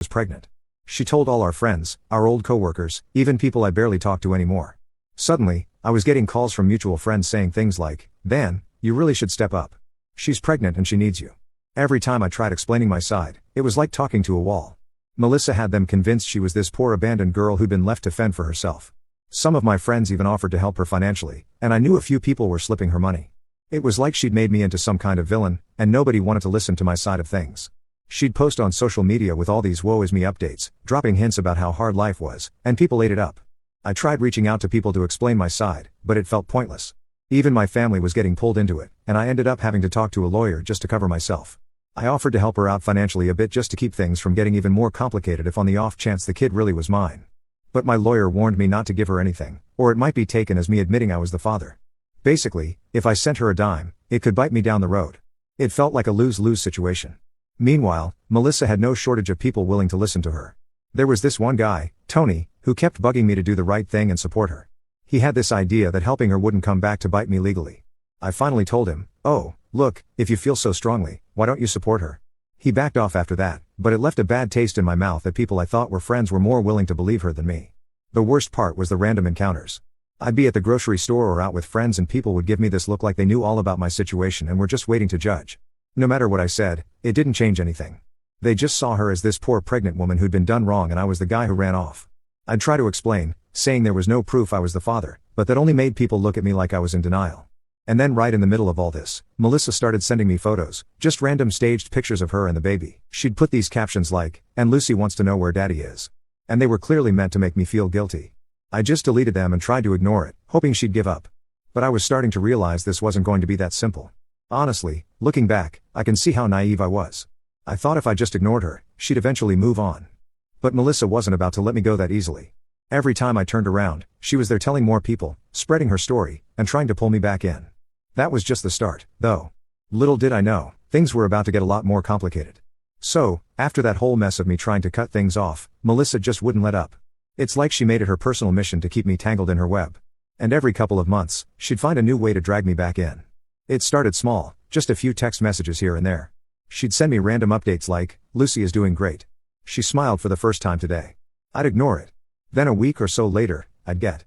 Was pregnant. She told all our friends, our old coworkers, even people I barely talk to anymore. Suddenly, I was getting calls from mutual friends saying things like, "Van, you really should step up. She's pregnant and she needs you." Every time I tried explaining my side, it was like talking to a wall. Melissa had them convinced she was this poor abandoned girl who'd been left to fend for herself. Some of my friends even offered to help her financially, and I knew a few people were slipping her money. It was like she'd made me into some kind of villain, and nobody wanted to listen to my side of things. She'd post on social media with all these woe is me updates, dropping hints about how hard life was, and people ate it up. I tried reaching out to people to explain my side, but it felt pointless. Even my family was getting pulled into it, and I ended up having to talk to a lawyer just to cover myself. I offered to help her out financially a bit just to keep things from getting even more complicated if on the off chance the kid really was mine. But my lawyer warned me not to give her anything, or it might be taken as me admitting I was the father. Basically, if I sent her a dime, it could bite me down the road. It felt like a lose-lose situation. Meanwhile, Melissa had no shortage of people willing to listen to her. There was this one guy, Tony, who kept bugging me to do the right thing and support her. He had this idea that helping her wouldn't come back to bite me legally. I finally told him, "Oh, look, if you feel so strongly, why don't you support her?" He backed off after that, but it left a bad taste in my mouth that people I thought were friends were more willing to believe her than me. The worst part was the random encounters. I'd be at the grocery store or out with friends and people would give me this look like they knew all about my situation and were just waiting to judge. No matter what I said, it didn't change anything. They just saw her as this poor pregnant woman who'd been done wrong and I was the guy who ran off. I'd try to explain, saying there was no proof I was the father, but that only made people look at me like I was in denial. And then right in the middle of all this, Melissa started sending me photos, just random staged pictures of her and the baby. She'd put these captions like, "And Lucy wants to know where daddy is." And they were clearly meant to make me feel guilty. I just deleted them and tried to ignore it, hoping she'd give up. But I was starting to realize this wasn't going to be that simple. Honestly, looking back, I can see how naive I was. I thought if I just ignored her, she'd eventually move on. But Melissa wasn't about to let me go that easily. Every time I turned around, she was there telling more people, spreading her story, and trying to pull me back in. That was just the start, though. Little did I know, things were about to get a lot more complicated. So, after that whole mess of me trying to cut things off, Melissa just wouldn't let up. It's like she made it her personal mission to keep me tangled in her web. And every couple of months, she'd find a new way to drag me back in. It started small, just a few text messages here and there. She'd send me random updates like, "Lucy is doing great. She smiled for the first time today." I'd ignore it. Then a week or so later, I'd get